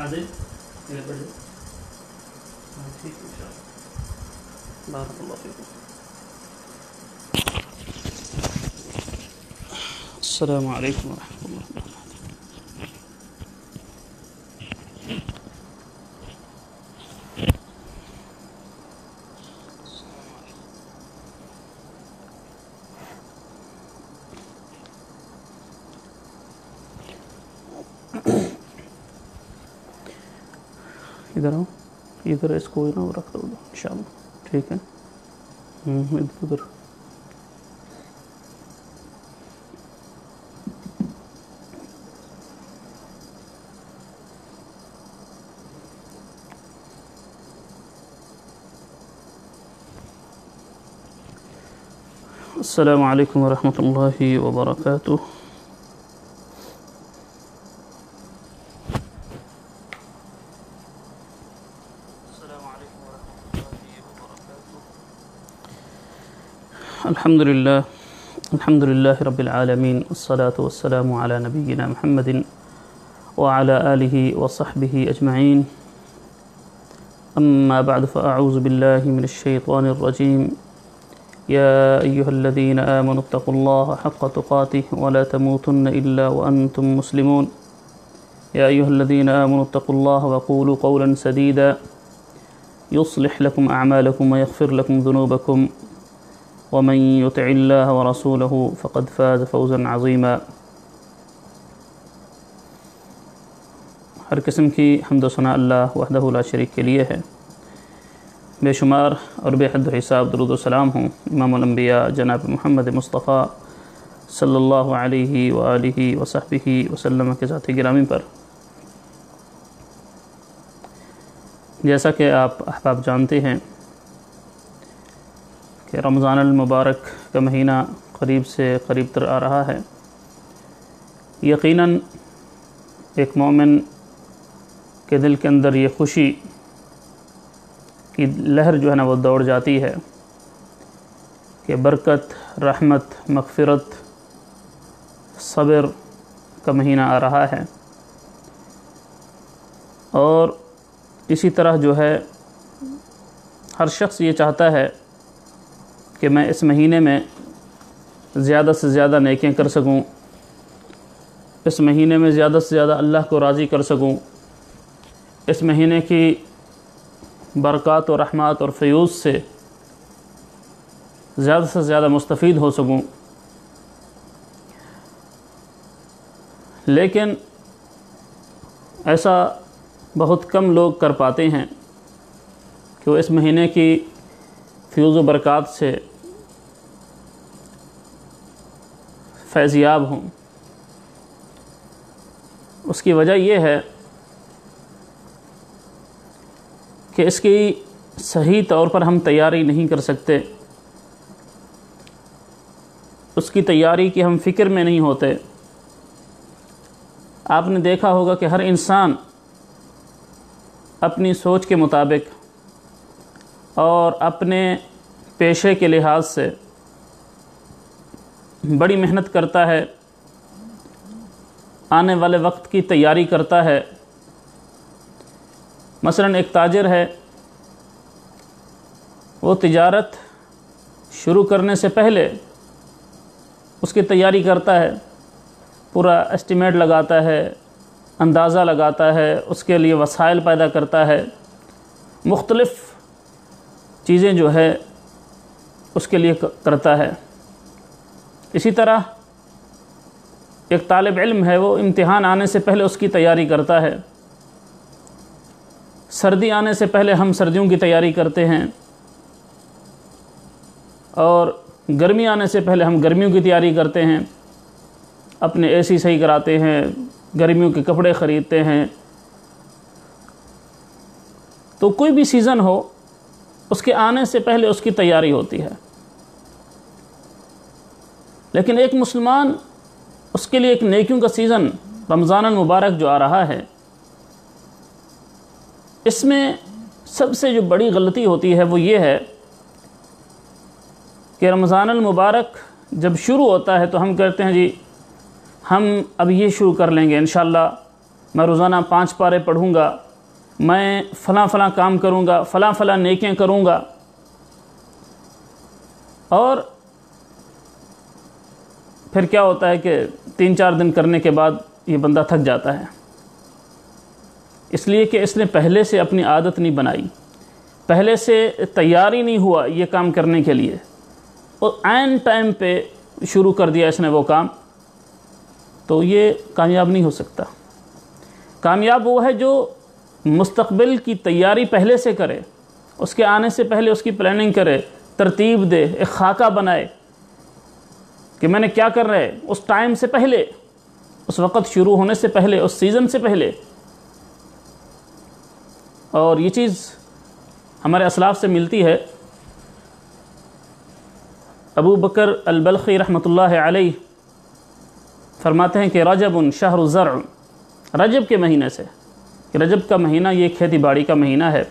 عادل میرے پڑھ ٹھیک ہے انشاءاللہ. بارک اللہ فیکم. السلام علیکم ورحمۃ اللہ وبرکاتہ. ادھر آؤ, ادھر اس کو نا رکھ دو انشاءاللہ. ٹھیک ہے, ادھر. السلام علیکم ورحمۃ اللہ وبرکاتہ. الحمد لله رب العالمين, والصلاة والسلام على نبينا محمد وعلى آله وصحبه أجمعين. أما بعد, فأعوذ بالله من الشيطان الرجيم. يا أيها الذين آمنوا اتقوا الله حق تقاته ولا تموتن إلا وأنتم مسلمون. يا أيها الذين آمنوا اتقوا الله وقولوا قولا سديدا يصلح لكم أعمالكم ويغفر لكم ذنوبكم ومن يطع الله ورسوله فقد فاز فوزا عظيما. ہر قسم کی حمد و ثنا اللہ وحدہ لا شریک کے لیے ہے. بے شمار اور بے حد و حساب درود و سلام ہوں امام الانبیاء جناب محمد مصطفیٰ صلی اللہ علیہ وآلہ وصحبہ وسلم کے ذات گرامی پر. جیسا کہ آپ احباب جانتے ہیں کہ رمضان المبارک کا مہینہ قریب سے قریب تر آ رہا ہے. یقیناً ایک مومن کے دل کے اندر یہ خوشی کی لہر جو ہے نا وہ دوڑ جاتی ہے کہ برکت, رحمت, مغفرت, صبر کا مہینہ آ رہا ہے. اور اسی طرح جو ہے ہر شخص یہ چاہتا ہے کہ میں اس مہینے میں زیادہ سے زیادہ نیکیاں کر سکوں, اس مہینے میں زیادہ سے زیادہ اللہ کو راضی کر سکوں, اس مہینے کی برکات و رحمات اور فیوز سے زیادہ مستفید ہو سکوں. لیکن ایسا بہت کم لوگ کر پاتے ہیں کہ وہ اس مہینے کی فیوز و برکات سے فیضیاب ہوں. اس کی وجہ یہ ہے کہ اس کی صحیح طور پر ہم تیاری نہیں کر سکتے, اس کی تیاری کی ہم فکر میں نہیں ہوتے. آپ نے دیکھا ہوگا کہ ہر انسان اپنی سوچ کے مطابق اور اپنے پیشے کے لحاظ سے بڑی محنت کرتا ہے, آنے والے وقت کی تیاری کرتا ہے. مثلاً ایک تاجر ہے, وہ تجارت شروع کرنے سے پہلے اس کی تیاری کرتا ہے, پورا اسٹیمیٹ لگاتا ہے, اندازہ لگاتا ہے, اس کے لیے وسائل پیدا کرتا ہے, مختلف چیزیں جو ہے اس کے لیے کرتا ہے. اسی طرح ایک طالب علم ہے, وہ امتحان آنے سے پہلے اس کی تیاری کرتا ہے. سردی آنے سے پہلے ہم سردیوں کی تیاری کرتے ہیں, اور گرمی آنے سے پہلے ہم گرمیوں کی تیاری کرتے ہیں. اپنے اے سی صحیح کراتے ہیں, گرمیوں کے کپڑے خریدتے ہیں. تو کوئی بھی سیزن ہو, اس کے آنے سے پہلے اس کی تیاری ہوتی ہے. لیکن ایک مسلمان, اس کے لیے ایک نیکیوں کا سیزن رمضان المبارک جو آ رہا ہے, اس میں سب سے جو بڑی غلطی ہوتی ہے وہ یہ ہے کہ رمضان المبارک جب شروع ہوتا ہے تو ہم کہتے ہیں جی ہم اب یہ شروع کر لیں گے انشاءاللہ, میں روزانہ 5 پارے پڑھوں گا، میں فلاں فلاں کام کروں گا، فلاں فلاں نیکیاں کروں گا، اور پھر کیا ہوتا ہے کہ 3-4 دن کرنے کے بعد یہ بندہ تھک جاتا ہے، اس لیے کہ اس نے پہلے سے اپنی عادت نہیں بنائی، پہلے سے تیاری نہیں ہوا یہ کام کرنے کے لیے، اور عین ٹائم پہ شروع کر دیا اس نے وہ کام، تو یہ کامیاب نہیں ہو سکتا۔ کامیاب وہ ہے جو مستقبل کی تیاری پہلے سے کرے، اس کے آنے سے پہلے اس کی پلاننگ کرے، ترتیب دے، ایک خاکہ بنائے کہ میں نے کیا کر رہا ہے اس ٹائم سے پہلے، اس وقت شروع ہونے سے پہلے، اس سیزن سے پہلے۔ اور یہ چیز ہمارے اسلاف سے ملتی ہے۔ ابو بکر البلخی رحمۃ اللہ علیہ فرماتے ہیں کہ رجب شہر الزرع، رجب کے مہینے سے، کہ رجب کا مہینہ یہ کھیتی باڑی کا مہینہ ہے،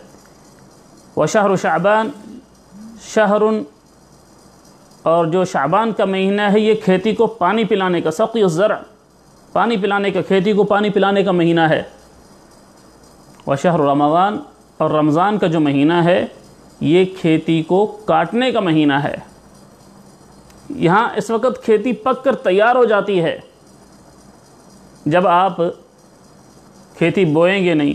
وشہر شعبان شہر، اور جو شعبان کا مہینہ ہے یہ کھیتی کو پانی پلانے کا، سقی الزرع، پانی پلانے کا، کھیتی کو پانی پلانے کا مہینہ ہے، وشہر رمضان، اور رمضان کا جو مہینہ ہے یہ کھیتی کو کاٹنے کا مہینہ ہے۔ یہاں اس وقت کھیتی پک کر تیار ہو جاتی ہے، جب آپ کھیتی بوئیں گے نہیں،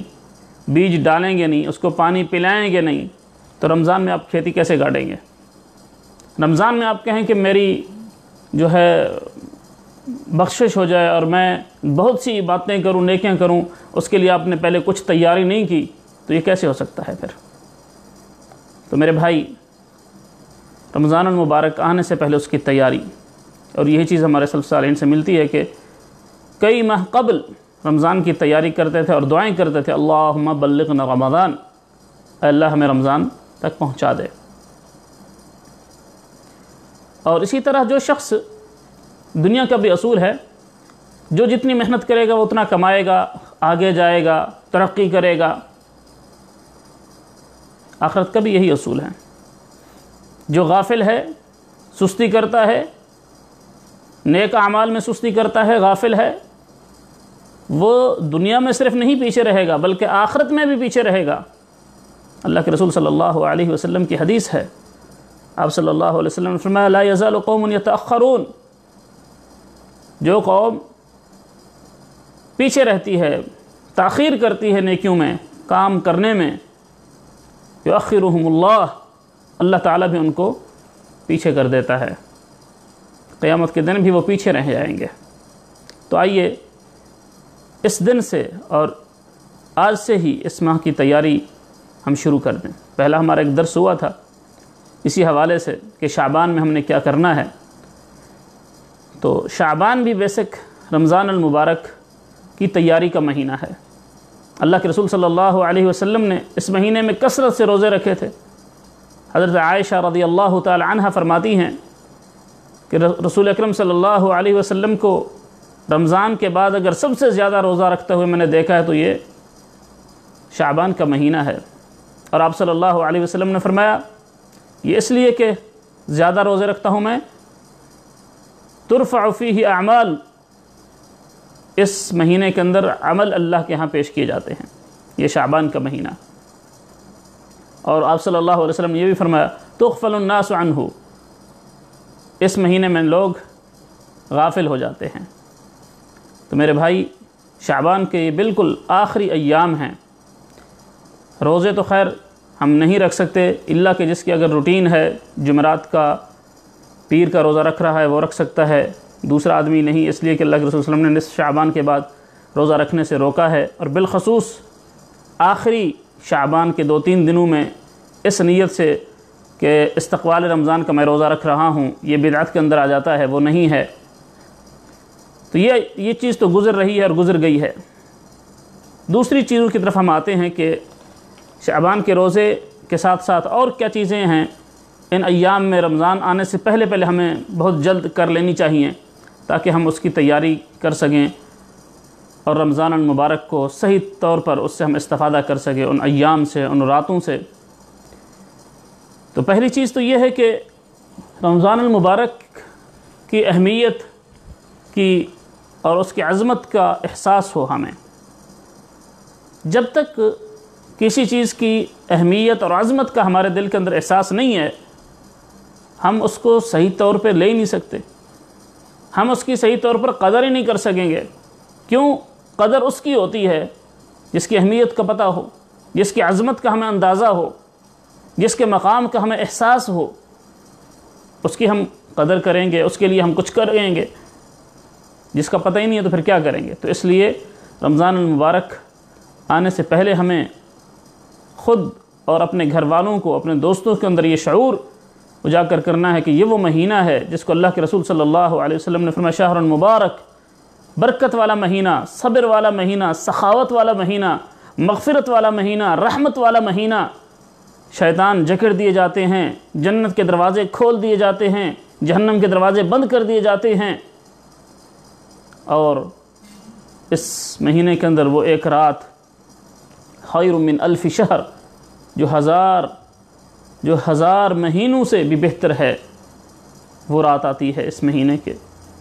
بیج ڈالیں گے نہیں، اس کو پانی پلائیں گے نہیں، تو رمضان میں آپ کھیتی کیسے کاٹیں گے؟ رمضان میں آپ کہیں کہ میری جو ہے بخشش ہو جائے اور میں بہت سی باتیں کروں، نیکیاں کروں، اس کے لیے آپ نے پہلے کچھ تیاری نہیں کی، تو یہ کیسے ہو سکتا ہے پھر؟ تو میرے بھائی، رمضان المبارک آنے سے پہلے اس کی تیاری، اور یہی چیز ہمارے سلف صالحین سے ملتی ہے کہ کئی ماہ قبل رمضان کی تیاری کرتے تھے اور دعائیں کرتے تھے، اللہم بلغنا رمضان، اے اللہ ہمیں رمضان تک پہنچا دے۔ اور اسی طرح جو شخص، دنیا کا بھی اصول ہے، جو جتنی محنت کرے گا وہ اتنا کمائے گا، آگے جائے گا، ترقی کرے گا۔ آخرت کا بھی یہی اصول ہے۔ جو غافل ہے، سستی کرتا ہے، نیک اعمال میں سستی کرتا ہے، غافل ہے، وہ دنیا میں صرف نہیں پیچھے رہے گا بلکہ آخرت میں بھی پیچھے رہے گا۔ اللہ کے رسول صلی اللہ علیہ وسلم کی حدیث ہے، آپ صلی اللہ علیہ وسلم نے فرمایا لا یزال قوم یتأخرون، جو قوم پیچھے رہتی ہے، تاخیر کرتی ہے نیکیوں میں، کام کرنے میں، یؤخرہم اللہ، اللہ تعالیٰ بھی ان کو پیچھے کر دیتا ہے، قیامت کے دن بھی وہ پیچھے رہ جائیں گے۔ تو آئیے اس دن سے اور آج سے ہی اس ماہ کی تیاری ہم شروع کر دیں۔ پہلا ہمارا ایک درس ہوا تھا اسی حوالے سے کہ شعبان میں ہم نے کیا کرنا ہے، تو شعبان بھی بیسک رمضان المبارک کی تیاری کا مہینہ ہے۔ اللہ کے رسول صلی اللہ علیہ وسلم نے اس مہینے میں کثرت سے روزے رکھے تھے۔ حضرت عائشہ رضی اللہ تعالی عنہ فرماتی ہیں کہ رسول اکرم صلی اللہ علیہ وسلم کو رمضان کے بعد اگر سب سے زیادہ روزہ رکھتے ہوئے میں نے دیکھا ہے تو یہ شعبان کا مہینہ ہے، اور آپ صلی اللہ علیہ وسلم نے فرمایا یہ اس لیے کہ زیادہ روزے رکھتا ہوں میں، ترفع فیہ اعمال، اس مہینے کے اندر عمل اللہ کے ہاں پیش کیے جاتے ہیں، یہ شعبان کا مہینہ۔ اور آپ صلی اللہ علیہ وسلم نے یہ بھی فرمایا تغفل الناس عنہ، اس مہینے میں لوگ غافل ہو جاتے ہیں۔ تو میرے بھائی، شعبان کے یہ بالکل آخری ایام ہیں۔ روزے تو خیر ہم نہیں رکھ سکتے، الا کہ جس کی اگر روٹین ہے، جمعرات کا، پیر کا روزہ رکھ رہا ہے وہ رکھ سکتا ہے، دوسرا آدمی نہیں، اس لیے کہ اللہ کے رسول صلی اللہ علیہ وسلم نے نصف شعبان کے بعد روزہ رکھنے سے روکا ہے، اور بالخصوص آخری شعبان کے 2-3 دنوں میں اس نیت سے کہ استقبال رمضان کا میں روزہ رکھ رہا ہوں، یہ بدعت کے اندر آ جاتا ہے، وہ نہیں ہے۔ تو یہ چیز تو گزر رہی ہے اور گزر گئی ہے۔ دوسری چیزوں کی طرف ہم آتے ہیں کہ شعبان کے روزے کے ساتھ ساتھ اور کیا چیزیں ہیں ان ایام میں رمضان آنے سے پہلے ہمیں بہت جلد کر لینی چاہیے تاکہ ہم اس کی تیاری کر سکیں اور رمضان المبارک کو صحیح طور پر اس سے ہم استفادہ کر سکیں، ان ایام سے، ان راتوں سے۔ تو پہلی چیز تو یہ ہے کہ رمضان المبارک کی اہمیت کی اور اس کی عظمت کا احساس ہو ہمیں، جب تک کسی چیز کی اہمیت اور عظمت کا ہمارے دل کے اندر احساس نہیں ہے، ہم اس کو صحیح طور پہ لے ہی نہیں سکتے، ہم اس کی صحیح طور پر قدر ہی نہیں کر سکیں گے۔ کیوں؟ قدر اس کی ہوتی ہے جس کی اہمیت کا پتہ ہو، جس کی عظمت کا ہمیں اندازہ ہو، جس کے مقام کا ہمیں احساس ہو، اس کی ہم قدر کریں گے، اس کے لیے ہم کچھ کریں گے۔ جس کا پتہ ہی نہیں ہے تو پھر کیا کریں گے؟ تو اس لیے رمضان المبارک آنے سے پہلے ہمیں خود اور اپنے گھر والوں کو، اپنے دوستوں کے اندر یہ شعور اجاگر کرنا ہے کہ یہ وہ مہینہ ہے جس کو اللہ کے رسول صلی اللہ علیہ وسلم نے فرمایا شہر مبارک، برکت والا مہینہ، صبر والا مہینہ، سخاوت والا مہینہ، مغفرت والا مہینہ، رحمت والا مہینہ۔ شیطان جکڑ دیے جاتے ہیں، جنت کے دروازے کھول دیے جاتے ہیں، جہنم کے دروازے بند کر دیے جاتے ہیں، اور اس مہینے کے اندر وہ ایک رات خیر من الف شہر، جو ہزار مہینوں سے بھی بہتر ہے، وہ رات آتی ہے اس مہینے کے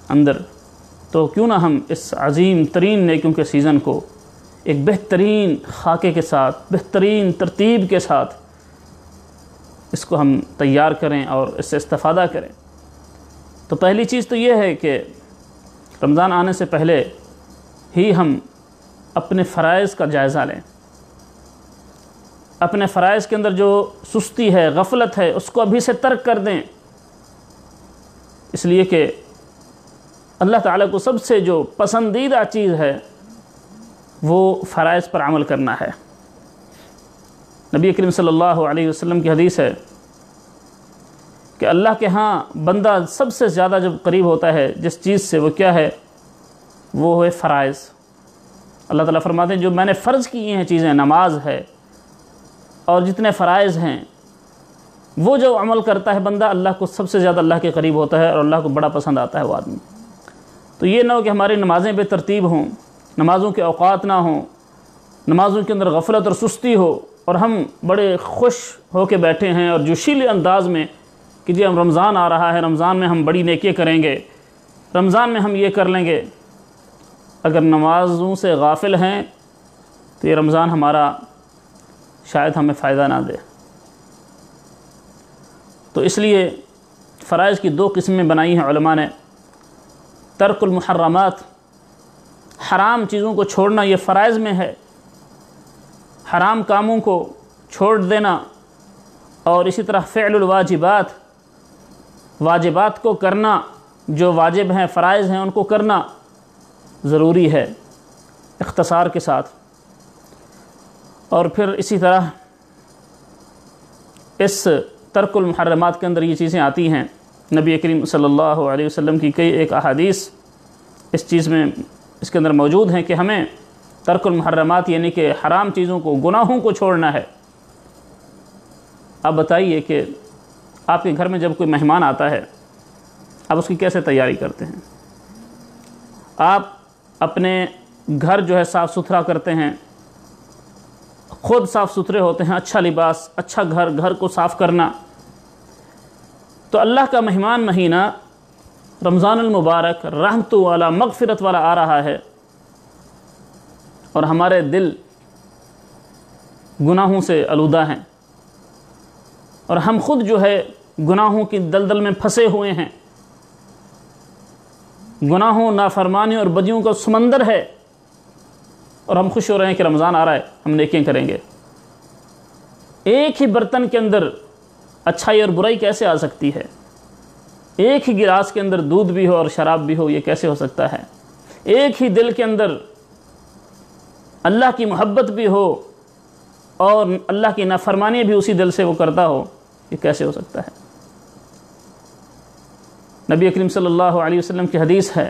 اندر۔ تو کیوں نہ ہم اس عظیم ترین نیکیوں کے سیزن کو ایک بہترین خاکے کے ساتھ، بہترین ترتیب کے ساتھ اس کو ہم تیار کریں اور اس سے استفادہ کریں۔ تو پہلی چیز تو یہ ہے کہ رمضان آنے سے پہلے ہی ہم اپنے فرائض کا جائزہ لیں، اپنے فرائض کے اندر جو سستی ہے، غفلت ہے، اس کو ابھی سے ترک کر دیں، اس لیے کہ اللہ تعالیٰ کو سب سے جو پسندیدہ چیز ہے وہ فرائض پر عمل کرنا ہے۔ نبی کریم صلی اللہ علیہ وسلم کی حدیث ہے کہ اللہ کے ہاں بندہ سب سے زیادہ جب قریب ہوتا ہے جس چیز سے، وہ کیا ہے؟ وہ ہے فرائض۔ اللہ تعالیٰ فرماتے ہیں جو میں نے فرض کی ہیں چیزیں، نماز ہے اور جتنے فرائض ہیں، وہ جو عمل کرتا ہے بندہ، اللہ کو سب سے زیادہ اللہ کے قریب ہوتا ہے اور اللہ کو بڑا پسند آتا ہے وہ آدمی۔ تو یہ نہ ہو کہ ہماری نمازیں بے ترتیب ہوں، نمازوں کے اوقات نہ ہوں، نمازوں کے اندر غفلت اور سستی ہو، اور ہم بڑے خوش ہو کے بیٹھے ہیں اور جوشیلے انداز میں کہ جی ہم رمضان آ رہا ہے، رمضان میں ہم بڑی نیکیاں کریں گے، رمضان میں ہم یہ کر لیں گے۔ اگر نمازوں سے غافل ہیں تو یہ رمضان ہمارا شاید ہمیں فائدہ نہ دے۔ تو اس لیے فرائض کی دو قسمیں بنائی ہیں علماء نے۔ ترک المحرمات، حرام چیزوں کو چھوڑنا، یہ فرائض میں ہے، حرام کاموں کو چھوڑ دینا، اور اسی طرح فعل الواجبات، واجبات کو کرنا، جو واجب ہیں، فرائض ہیں، ان کو کرنا ضروری ہے اختصار کے ساتھ۔ اور پھر اسی طرح اس ترک المحرمات کے اندر یہ چیزیں آتی ہیں۔ نبی کریم صلی اللہ علیہ وسلم کی کئی ایک احادیث اس چیز میں، اس کے اندر موجود ہیں کہ ہمیں ترک المحرمات یعنی کہ حرام چیزوں کو، گناہوں کو چھوڑنا ہے۔ آپ بتائیے کہ آپ کے گھر میں جب کوئی مہمان آتا ہے، آپ اس کی کیسے تیاری کرتے ہیں؟ آپ اپنے گھر جو ہے صاف ستھرا کرتے ہیں، خود صاف ستھرے ہوتے ہیں، اچھا لباس، اچھا گھر کو صاف کرنا۔ تو اللہ کا مہمان مہینہ رمضان المبارک رحمت والا، مغفرت والا آ رہا ہے، اور ہمارے دل گناہوں سے آلودہ ہیں، اور ہم خود جو ہے گناہوں کی دلدل میں پھنسے ہوئے ہیں، گناہوں، نافرمانی اور بدیوں کا سمندر ہے، اور ہم خوش ہو رہے ہیں کہ رمضان آ رہا ہے، ہم نیکیاں کریں گے۔ ایک ہی برتن کے اندر اچھائی اور برائی کیسے آ سکتی ہے؟ ایک ہی گلاس کے اندر دودھ بھی ہو اور شراب بھی ہو، یہ کیسے ہو سکتا ہے؟ ایک ہی دل کے اندر اللہ کی محبت بھی ہو اور اللہ کی نافرمانی بھی اسی دل سے وہ کرتا ہو، یہ کیسے ہو سکتا ہے؟ نبی کریم صلی اللہ علیہ وسلم کی حدیث ہے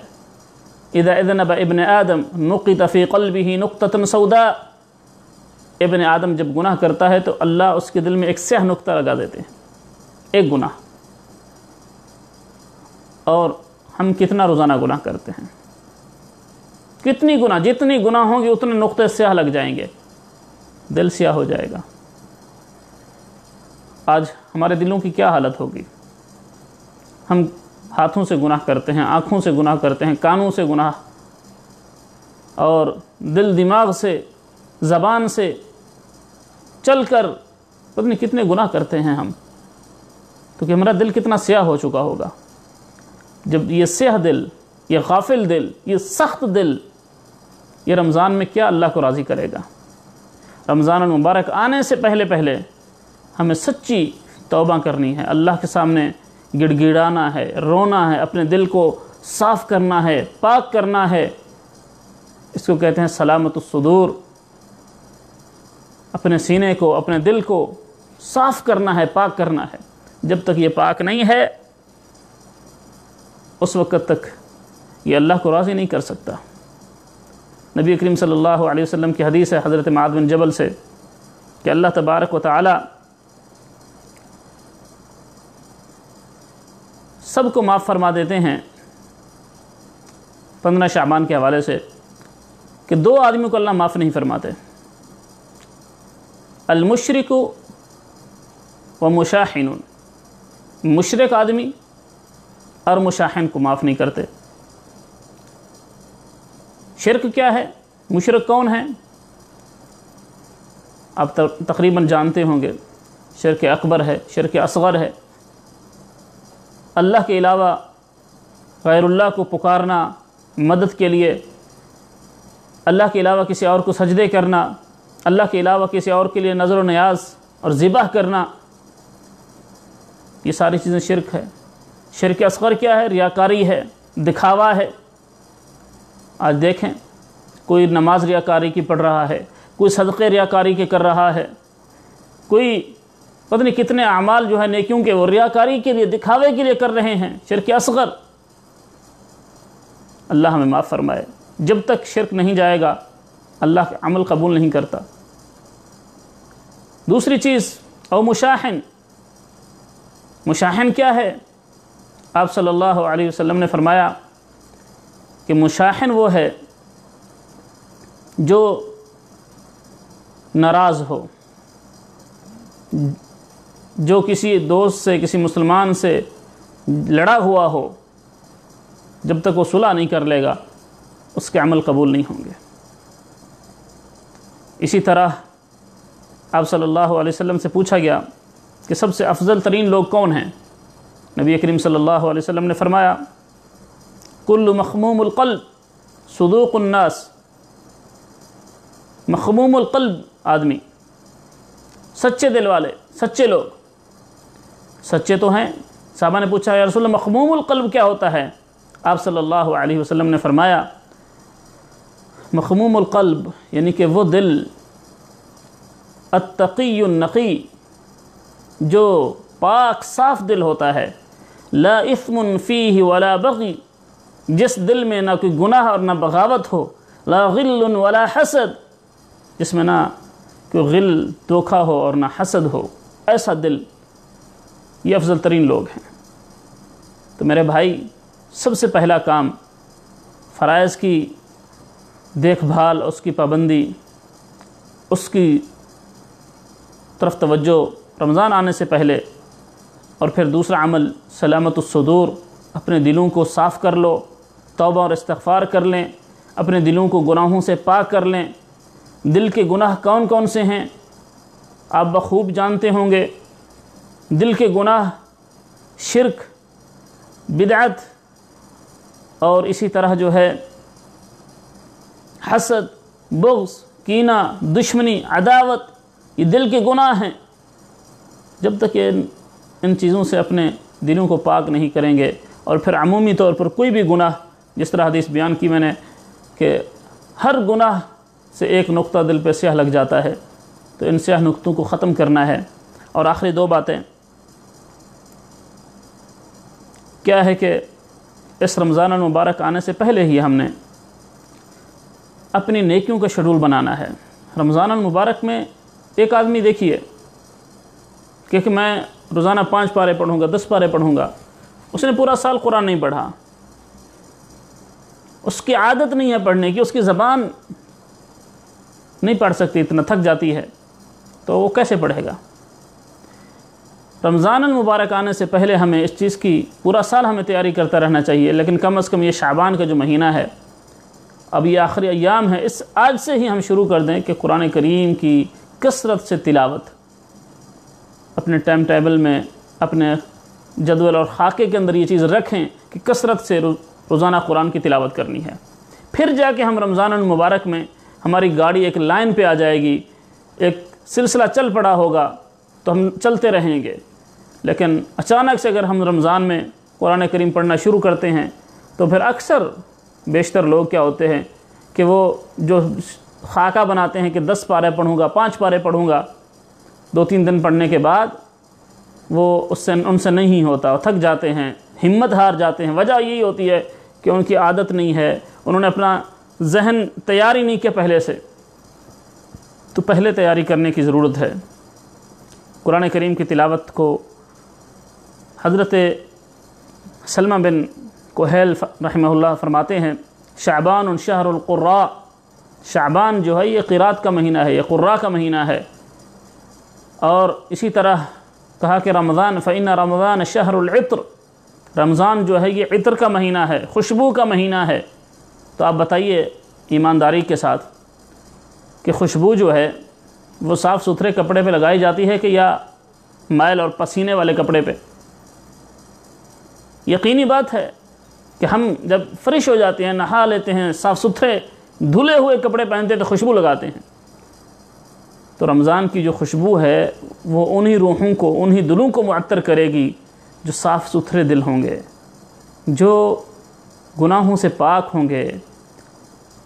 اذا اذنب ابن آدم نقط فی قلبہ نقطۃ سوداء، ابن آدم جب گناہ کرتا ہے تو اللہ اس کے دل میں ایک سیاہ نقطہ لگا دیتے ہیں، ایک گناہ۔ اور ہم کتنا روزانہ گناہ کرتے ہیں؟ کتنی گناہ، جتنی گناہ ہوں گے اتنے نقطے سیاہ لگ جائیں گے، دل سیاہ ہو جائے گا۔ آج ہمارے دلوں کی کیا حالت ہوگی؟ ہم ہاتھوں سے گناہ کرتے ہیں، آنکھوں سے گناہ کرتے ہیں، کانوں سے گناہ، اور دل دماغ سے زبان سے چل کر پتہ نہیں کتنے گناہ کرتے ہیں ہم، تو کہ ہمارا دل کتنا سیاہ ہو چکا ہوگا جب یہ سیاہ دل، یہ غافل دل، یہ سخت دل، یہ رمضان میں کیا اللہ کو راضی کرے گا۔ رمضان المبارک آنے سے پہلے پہلے ہمیں سچی توبہ کرنی ہے، اللہ کے سامنے گڑ گڑانا ہے، رونا ہے، اپنے دل کو صاف کرنا ہے، پاک کرنا ہے۔ اس کو کہتے ہیں سلامت الصدور، اپنے سینے کو، اپنے دل کو صاف کرنا ہے، پاک کرنا ہے۔ جب تک یہ پاک نہیں ہے اس وقت تک یہ اللہ کو راضی نہیں کر سکتا۔ نبی کریم صلی اللہ علیہ وسلم کی حدیث ہے حضرت معاذ بن جبل سے کہ اللہ تبارک و تعالی سب کو معاف فرما دیتے ہیں 15 شعبان کے حوالے سے، کہ 2 آدمیوں کو اللہ معاف نہیں فرماتے، المشرک و مشاحن، مشرک آدمی اور مشاحن کو معاف نہیں کرتے۔ شرک کیا ہے؟ مشرک کون ہے؟ آپ تقریباً جانتے ہوں گے، شرک اکبر ہے، شرک اصغر ہے، اللہ کے علاوہ غیر اللہ کو پکارنا مدد کے لیے، اللہ کے علاوہ کسی اور کو سجدے کرنا، اللہ کے علاوہ کسی اور کے لیے نظر و نیاز اور ذبح کرنا، یہ ساری چیزیں شرک ہے۔ شرک اصغر کیا ہے؟ ریاکاری ہے، دکھاوا ہے۔ آج دیکھیں کوئی نماز ریاکاری کی پڑھ رہا ہے، کوئی صدقے ریاکاری کے کر رہا ہے، کوئی پتہ نہیں کتنے اعمال جو ہے نیکیوں کے وہ ریاکاری کے لیے، دکھاوے کے لیے کر رہے ہیں، شرک اصغر۔ اللہ ہمیں معاف فرمائے۔ جب تک شرک نہیں جائے گا اللہ کا عمل قبول نہیں کرتا۔ دوسری چیز او مشاحن، مشاحن کیا ہے؟ آپ صلی اللہ علیہ وسلم نے فرمایا کہ مشاحن وہ ہے جو ناراض ہو، جو کسی دوست سے، کسی مسلمان سے لڑا ہوا ہو، جب تک وہ صلح نہیں کر لے گا اس کے عمل قبول نہیں ہوں گے۔ اسی طرح آپ صلی اللہ علیہ وسلم سے پوچھا گیا کہ سب سے افضل ترین لوگ کون ہیں؟ نبی کریم صلی اللہ علیہ وسلم نے فرمایا کل مخموم القلب صدوق الناس، مخموم القلب آدمی، سچے دل والے، سچے لوگ، سچے تو ہیں۔ صحابہ نے پوچھا یا رسول اللہ مخموم القلب کیا ہوتا ہے؟ آپ صلی اللہ علیہ وسلم نے فرمایا مخموم القلب یعنی کہ وہ دل التقی النقی، جو پاک صاف دل ہوتا ہے، لا اثم فیہ ولا بغی، جس دل میں نہ کوئی گناہ اور نہ بغاوت ہو، لا غل ولا حسد، جس میں نہ کوئی غل دھوکہ ہو اور نہ حسد ہو، ایسا دل، یہ افضل ترین لوگ ہیں۔ تو میرے بھائی، سب سے پہلا کام فرائض کی دیکھ بھال، اس کی پابندی، اس کی طرف توجہ رمضان آنے سے پہلے، اور پھر دوسرا عمل سلامت الصدور، اپنے دلوں کو صاف کر لو، توبہ اور استغفار کر لیں، اپنے دلوں کو گناہوں سے پاک کر لیں۔ دل کے گناہ کون کون سے ہیں آپ بخوب جانتے ہوں گے۔ دل کے گناہ شرک، بدعت، اور اسی طرح جو ہے حسد، بغض، کینہ، دشمنی، عداوت، یہ دل کے گناہ ہیں۔ جب تک ان چیزوں سے اپنے دلوں کو پاک نہیں کریں گے، اور پھر عمومی طور پر کوئی بھی گناہ، جس طرح حدیث بیان کی میں نے کہ ہر گناہ سے ایک نقطہ دل پہ سیاہ لگ جاتا ہے، تو ان سیاہ نقطوں کو ختم کرنا ہے۔ اور آخری 2 باتیں کیا ہے کہ اس رمضان المبارک آنے سے پہلے ہی ہم نے اپنی نیکیوں کا شیڈول بنانا ہے۔ رمضان المبارک میں ایک آدمی دیکھیے کہ میں روزانہ 5 پارے پڑھوں گا، 10 پارے پڑھوں گا، اس نے پورا سال قرآن نہیں پڑھا، اس کی عادت نہیں ہے پڑھنے کی، اس کی زبان نہیں پڑھ سکتی، اتنا تھک جاتی ہے، تو وہ کیسے پڑھے گا؟ رمضان المبارک آنے سے پہلے ہمیں اس چیز کی پورا سال ہمیں تیاری کرتا رہنا چاہیے، لیکن کم از کم یہ شعبان کا جو مہینہ ہے اب یہ آخری ایام ہے، اس آج سے ہی ہم شروع کر دیں کہ قرآن کریم کی کثرت سے تلاوت اپنے ٹائم ٹیبل میں، اپنے جدول اور خاکے کے اندر یہ چیز رکھیں کہ کثرت سے روزانہ قرآن کی تلاوت کرنی ہے۔ پھر جا کے ہم رمضان المبارک میں ہماری گاڑی ایک لائن پہ آ جائے گی، ایک سلسلہ چل پڑا ہوگا تو ہم چلتے رہیں گے۔ لیکن اچانک سے اگر ہم رمضان میں قرآن کریم پڑھنا شروع کرتے ہیں تو پھر اکثر بیشتر لوگ کیا ہوتے ہیں کہ وہ جو خاکہ بناتے ہیں کہ 10 پارے پڑھوں گا، 5 پارے پڑھوں گا، 2-3 دن پڑھنے کے بعد وہ ان سے نہیں ہوتا، وہ تھک جاتے ہیں، ہمت ہار جاتے ہیں۔ وجہ یہی ہوتی ہے کہ ان کی عادت نہیں ہے، انہوں نے اپنا ذہن تیاری نہیں کیا پہلے سے۔ تو پہلے تیاری کرنے کی ضرورت ہے۔ قرآن کریم کی تلاوت کو حضرت سلمہ بن کوہیل رحمہ اللہ فرماتے ہیں، شعبان شہر القراء، شعبان جو ہے یہ قرات کا مہینہ ہے، یہ قراء کا مہینہ ہے۔ اور اسی طرح کہا کہ رمضان فإن رمضان شہر العطر، رمضان جو ہے یہ عطر کا مہینہ ہے، خوشبو کا مہینہ ہے۔ تو آپ بتائیے ایمانداری کے ساتھ کہ خوشبو جو ہے وہ صاف ستھرے کپڑے پہ لگائی جاتی ہے کہ یا میل اور پسینے والے کپڑے پہ؟ یقینی بات ہے کہ ہم جب فریش ہو جاتے ہیں، نہا لیتے ہیں، صاف ستھرے دھلے ہوئے کپڑے پہنتے ہیں تو خوشبو لگاتے ہیں۔ تو رمضان کی جو خوشبو ہے وہ انہی روحوں کو، انہی دلوں کو معطر کرے گی جو صاف ستھرے دل ہوں گے، جو گناہوں سے پاک ہوں گے،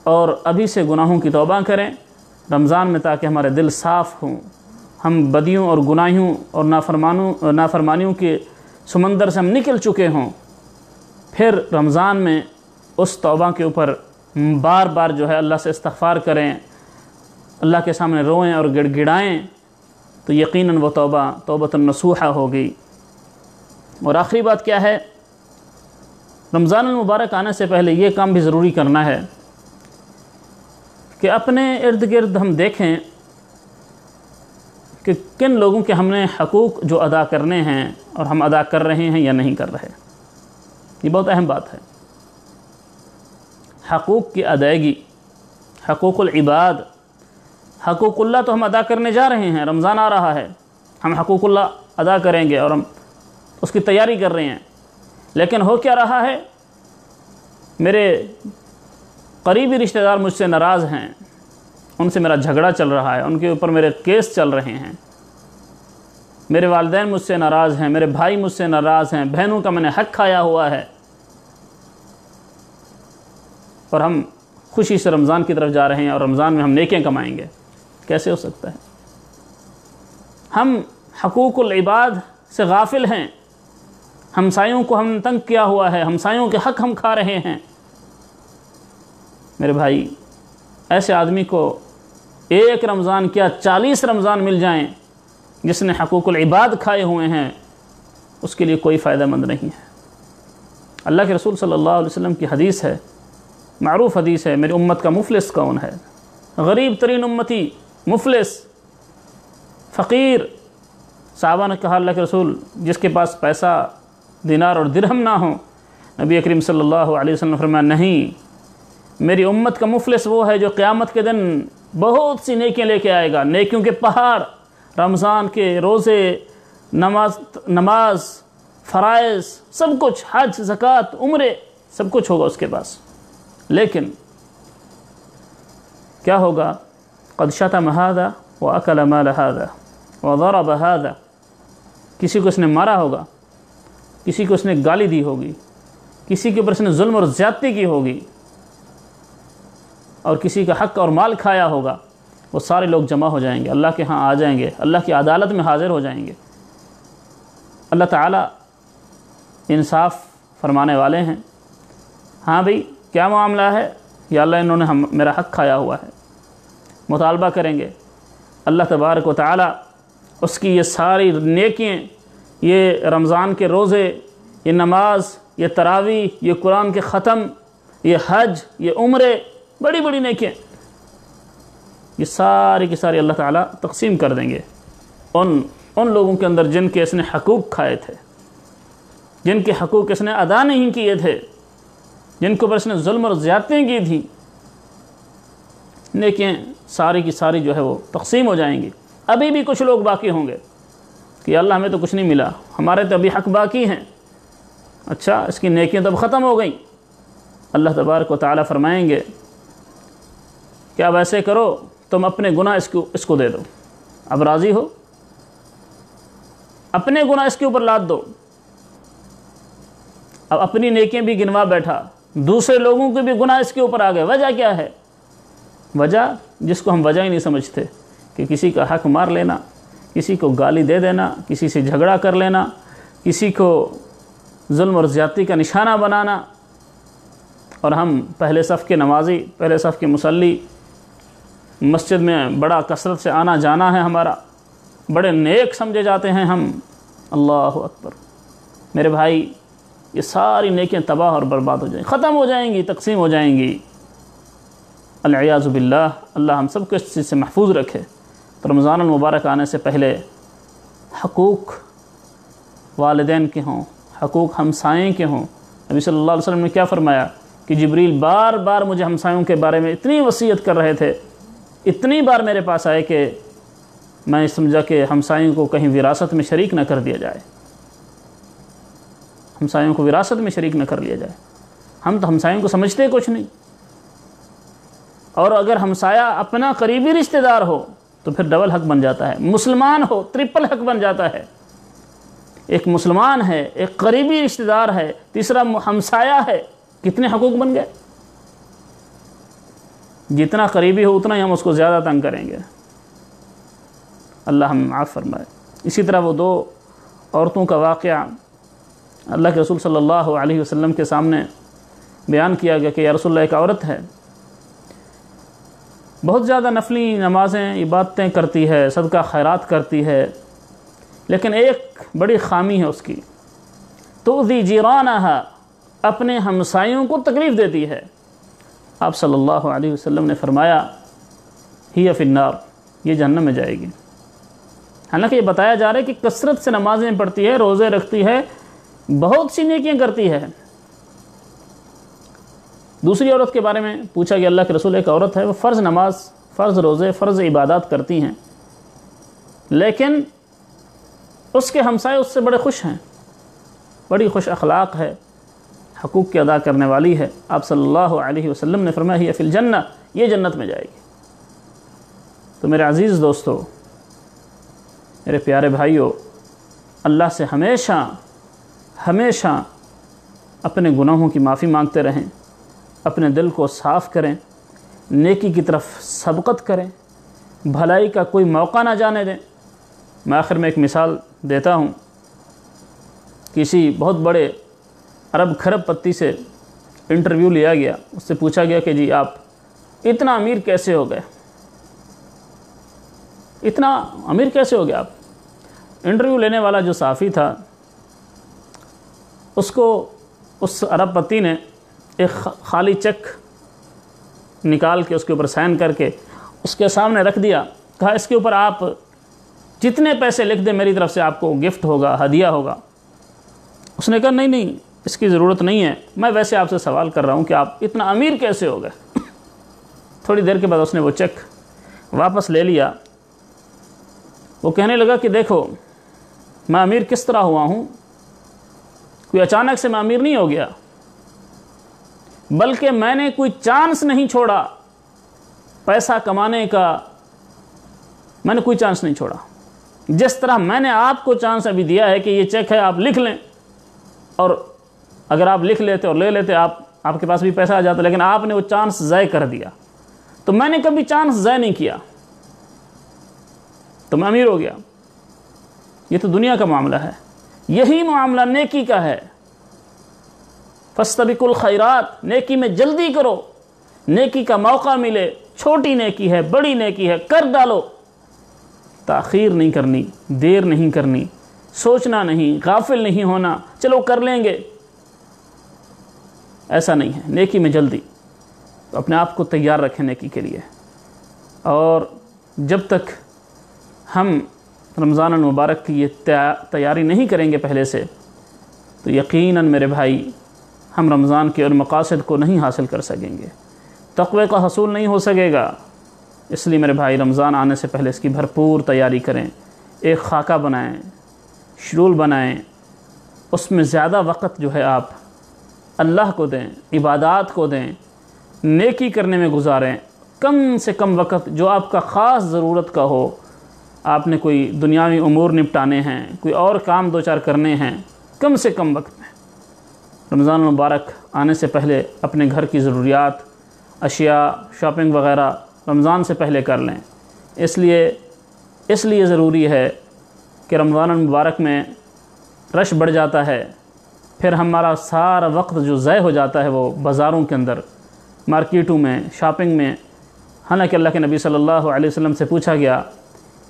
اور ابھی سے گناہوں کی توبہ کریں رمضان میں تاکہ ہمارے دل صاف ہوں، ہم بدیوں اور گناہیوں اور نافرمانیوں کے سمندر سے ہم نکل چکے ہوں۔ پھر رمضان میں اس توبہ کے اوپر بار بار جو ہے اللہ سے استغفار کریں، اللہ کے سامنے روئیں اور گڑ گڑائیں، تو یقیناً وہ توبہ توبۃ النصوحہ ہوگی۔ اور آخری بات کیا ہے، رمضان المبارک آنے سے پہلے یہ کام بھی ضروری کرنا ہے کہ اپنے ارد گرد ہم دیکھیں کہ کن لوگوں کے ہم نے حقوق جو ادا کرنے ہیں اور ہم ادا کر رہے ہیں یا نہیں کر رہے۔ یہ بہت اہم بات ہے۔ حقوق کی ادائیگی، حقوق العباد، حقوق اللہ تو ہم ادا کرنے جا رہے ہیں، رمضان آ رہا ہے، ہم حقوق اللہ ادا کریں گے اور ہم اس کی تیاری کر رہے ہیں۔ لیکن ہو کیا رہا ہے، میرے قریبی رشتہ دار مجھ سے ناراض ہیں، ان سے میرا جھگڑا چل رہا ہے، ان کے اوپر میرے کیس چل رہے ہیں، میرے والدین مجھ سے ناراض ہیں، میرے بھائی مجھ سے ناراض ہیں، بہنوں کا میں نے حق کھایا ہوا ہے، اور ہم خوشی سے رمضان کی طرف جا رہے ہیں اور رمضان میں ہم نیکیاں کمائیں گے۔ کیسے ہو سکتا ہے؟ ہم حقوق العباد سے غافل ہیں، ہمسایوں کو ہم تنگ کیا ہوا ہے، ہمسایوں کے حق ہم کھا رہے ہیں۔ میرے بھائی، ایسے آدمی کو ایک رمضان کیا 40 رمضان مل جائیں جس نے حقوق العباد کھائے ہوئے ہیں، اس کے لیے کوئی فائدہ مند نہیں ہے۔ اللہ کے رسول صلی اللہ علیہ وسلم کی حدیث ہے، معروف حدیث ہے، میری امت کا مفلس کون ہے؟ غریب ترین امتی، مفلس، فقیر۔ صحابہ نے کہا اللہ کے رسول جس کے پاس پیسہ دینار اور درہم نہ ہو؟ نبی کریم صلی اللہ علیہ وسلم نے فرمایا نہیں، میری امت کا مفلس وہ ہے جو قیامت کے دن بہت سی نیکیاں لے کے آئے گا، نیکیوں کے پہاڑ، رمضان کے روزے، نماز، فرائض، سب کچھ، حج، زکوٰۃ، عمرے، سب کچھ ہوگا اس کے پاس۔ لیکن کیا ہوگا؟ قد شتم هذا واكل مال هذا وضرب هذا، کسی کو اس نے مارا ہوگا، کسی کو اس نے گالی دی ہوگی، کسی کے اوپر اس نے ظلم اور زیادتی کی ہوگی، اور کسی کا حق اور مال کھایا ہوگا۔ وہ سارے لوگ جمع ہو جائیں گے، اللہ کے ہاں آ جائیں گے، اللہ کی عدالت میں حاضر ہو جائیں گے۔ اللہ تعالیٰ انصاف فرمانے والے ہیں۔ ہاں بھئی، کیا معاملہ ہے؟ یا اللہ انہوں نے میرا حق کھایا ہوا ہے، مطالبہ کریں گے۔ اللہ تبارک و تعالیٰ اس کی یہ ساری نیکیاں، یہ رمضان کے روزے، یہ نماز، یہ تراویح، یہ قرآن کے ختم، یہ حج، یہ عمرے، بڑی بڑی نیکیاں، یہ ساری کی ساری اللہ تعالیٰ تقسیم کر دیں گے ان لوگوں کے اندر جن کے اس نے حقوق کھائے تھے، جن کے حقوق اس نے ادا نہیں کیے تھے، جن کو پر اس نے ظلم اور زیادتیاں کی تھیں۔ نیکیاں ساری کی ساری جو ہے وہ تقسیم ہو جائیں گی۔ ابھی بھی کچھ لوگ باقی ہوں گے کہ اللہ ہمیں تو کچھ نہیں ملا، ہمارے تو ابھی حق باقی ہیں۔ اچھا، اس کی نیکیاں تو اب ختم ہو گئیں۔ اللہ تبارک و تعالیٰ فرمائیں گے کہ اب ایسے کرو، تم اپنے گناہ اس کو دے دو۔ اب راضی ہو؟ اپنے گناہ اس کے اوپر لاد دو۔ اب اپنی نیکیاں بھی گنوا بیٹھا، دوسرے لوگوں کے بھی گناہ اس کے اوپر آ گئے۔ وجہ کیا ہے؟ وجہ جس کو ہم وجہ ہی نہیں سمجھتے، کہ کسی کا حق مار لینا، کسی کو گالی دے دینا، کسی سے جھگڑا کر لینا، کسی کو ظلم اور زیادتی کا نشانہ بنانا، اور ہم پہلے صف کے نمازی، پہلے صف کے مصلی، مسجد میں بڑا کثرت سے آنا جانا ہے ہمارا، بڑے نیک سمجھے جاتے ہیں ہم۔ اللہ اکبر! میرے بھائی، یہ ساری نیکیاں تباہ اور برباد ہو جائیں گی، ختم ہو جائیں گی، تقسیم ہو جائیں گی۔ العیاذ باللہ، اللہ ہم سب کو اس چیز سے محفوظ رکھے۔ تو رمضان المبارک آنے سے پہلے حقوق والدین کے ہوں، حقوق ہمسائیں کے ہوں۔ نبی صلی اللہ علیہ وسلم نے کیا فرمایا کہ جبریل بار بار مجھے ہمسایوں کے بارے میں اتنی وصیت کر رہے تھے، اتنی بار میرے پاس آئے کہ میں سمجھا کہ ہمسایوں کو کہیں وراثت میں شریک نہ کر دیا جائے، ہمسایوں کو وراثت میں شریک نہ کر لیا جائے۔ ہم تو ہمسایوں کو سمجھتے کچھ نہیں، اور اگر ہمسایہ اپنا قریبی رشتہ دار ہو تو پھر ڈبل حق بن جاتا ہے، مسلمان ہو ٹرپل حق بن جاتا ہے۔ ایک مسلمان ہے، ایک قریبی رشتہ دار ہے، تیسرا ہمسایہ ہے، کتنے حقوق بن گئے؟ جتنا قریبی ہو اتنا ہی ہم اس کو زیادہ تنگ کریں گے۔ اللہ ہم معاف فرمائے۔ اسی طرح وہ دو عورتوں کا واقعہ اللہ کے رسول صلی اللہ علیہ وسلم کے سامنے بیان کیا گیا کہ یا رسول اللہ، ایک عورت ہے، بہت زیادہ نفلی نمازیں عبادتیں کرتی ہے، صدقہ خیرات کرتی ہے، لیکن ایک بڑی خامی ہے اس کی، تؤذی جیرانہا، اپنے ہمسایوں کو تکلیف دیتی ہے۔ آپ صلی اللہ علیہ وسلم نے فرمایا ہی فی النار، یہ جہنم میں جائے گی۔ حالانکہ یہ بتایا جا رہا ہے کہ کثرت سے نمازیں پڑھتی ہے، روزے رکھتی ہے، بہت سی نیکیاں کرتی ہے۔ دوسری عورت کے بارے میں پوچھا کہ اللہ کے رسول، ایک عورت ہے، وہ فرض نماز، فرض روزے، فرض عبادات کرتی ہیں، لیکن اس کے ہمسائے اس سے بڑے خوش ہیں، بڑی خوش اخلاق ہے، حقوق کی ادا کرنے والی ہے۔ آپ صلی اللہ علیہ وسلم نے فرمایا ہی فی الجنہ، یہ جنت میں جائے گی۔ تو میرے عزیز دوستو، میرے پیارے بھائیو، اللہ سے ہمیشہ ہمیشہ اپنے گناہوں کی معافی مانگتے رہیں، اپنے دل کو صاف کریں، نیکی کی طرف سبقت کریں، بھلائی کا کوئی موقع نہ جانے دیں۔ میں آخر میں ایک مثال دیتا ہوں۔ کسی بہت بڑے عرب کھرب پتی سے انٹرویو لیا گیا، اس سے پوچھا گیا کہ جی آپ اتنا امیر کیسے ہو گئے، اتنا امیر کیسے ہو گئے آپ؟ انٹرویو لینے والا جو صحافی تھا، اس کو اس عرب پتی نے ایک خالی چیک نکال کے اس کے اوپر سائن کر کے اس کے سامنے رکھ دیا، کہا اس کے اوپر آپ جتنے پیسے لکھ دیں میری طرف سے آپ کو گفٹ ہوگا، ہدیہ ہوگا۔ اس نے کہا نہیں، اس کی ضرورت نہیں ہے، میں ویسے آپ سے سوال کر رہا ہوں کہ آپ اتنا امیر کیسے ہو گئے؟ تھوڑی دیر کے بعد اس نے وہ چیک واپس لے لیا۔ وہ کہنے لگا کہ دیکھو، میں امیر کس طرح ہوا ہوں، کوئی اچانک سے میں امیر نہیں ہو گیا، بلکہ میں نے کوئی چانس نہیں چھوڑا پیسہ کمانے کا، میں نے کوئی چانس نہیں چھوڑا۔ جس طرح میں نے آپ کو چانس ابھی دیا ہے کہ یہ چیک ہے آپ لکھ لیں، اور اگر آپ لکھ لیتے اور لے لیتے آپ کے پاس بھی پیسہ آ جاتا، لیکن آپ نے وہ چانس ضائع کر دیا، تو میں نے کبھی چانس ضائع نہیں کیا، تو میں امیر ہو گیا۔ یہ تو دنیا کا معاملہ ہے، یہی معاملہ نیکی کا ہے۔ فاستبقوا الخیرات، نیکی میں جلدی کرو، نیکی کا موقع ملے، چھوٹی نیکی ہے، بڑی نیکی ہے، کر ڈالو، تاخیر نہیں کرنی، دیر نہیں کرنی، سوچنا نہیں، غافل نہیں ہونا، چلو کر لیں گے، ایسا نہیں ہے۔ نیکی میں جلدی، تو اپنے آپ کو تیار رکھیں نیکی کے لیے۔ اور جب تک ہم رمضان المبارک کی یہ تیاری نہیں کریں گے پہلے سے، تو یقیناً میرے بھائی ہم رمضان کے اور مقاصد کو نہیں حاصل کر سکیں گے، تقوی کا حصول نہیں ہو سکے گا، اس لیے میرے بھائی رمضان آنے سے پہلے اس کی بھرپور تیاری کریں، ایک خاکہ بنائیں، شیڈول بنائیں، اس میں زیادہ وقت جو ہے آپ اللہ کو دیں، عبادات کو دیں، نیکی کرنے میں گزاریں۔ کم سے کم وقت جو آپ کا خاص ضرورت کا ہو، آپ نے کوئی دنیاوی امور نپٹانے ہیں، کوئی اور کام دو چار کرنے ہیں، کم سے کم وقت میں رمضان المبارک آنے سے پہلے اپنے گھر کی ضروریات، اشیاء، شاپنگ وغیرہ رمضان سے پہلے کر لیں۔ اس لیے ضروری ہے کہ رمضان المبارک میں رش بڑھ جاتا ہے، پھر ہمارا سارا وقت جو ضائع ہو جاتا ہے وہ بازاروں کے اندر، مارکیٹوں میں، شاپنگ میں۔ حالانکہ اللہ کے نبی صلی اللہ علیہ وسلم سے پوچھا گیا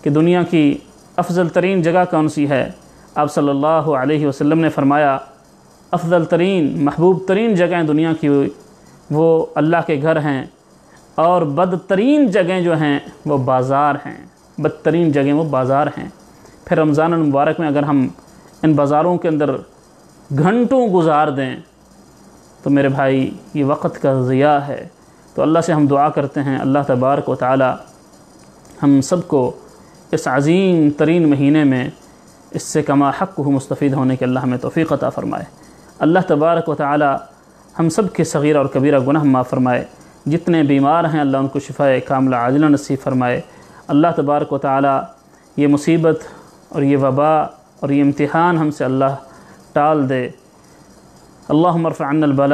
کہ دنیا کی افضل ترین جگہ کون سی ہے؟ آپ صلی اللہ علیہ وسلم نے فرمایا افضل ترین، محبوب ترین جگہیں دنیا کی وہ اللہ کے گھر ہیں، اور بدترین جگہیں جو ہیں وہ بازار ہیں، بدترین جگہیں وہ بازار ہیں۔ پھر رمضان المبارک میں اگر ہم ان بازاروں کے اندر گھنٹوں گزار دیں تو میرے بھائی یہ وقت کا ضیاع ہے۔ تو اللہ سے ہم دعا کرتے ہیں اللہ تبارک و تعالی ہم سب کو اس عظیم ترین مہینے میں اس سے کما حق مستفید ہونے کے اللہ ہمیں توفیق عطا فرمائے۔ اللہ تبارک و تعالی ہم سب کے صغیرہ اور کبیرہ گناہ معاف فرمائے۔ جتنے بیمار ہیں اللہ ان کو شفاء کاملہ عاجلہ نصیب فرمائے۔ اللہ تبارک و تعالی یہ مصیبت اور یہ وبا اور یہ امتحان ہم سے اللہ ٹال دے۔ اللہم ارفع عنا البلاء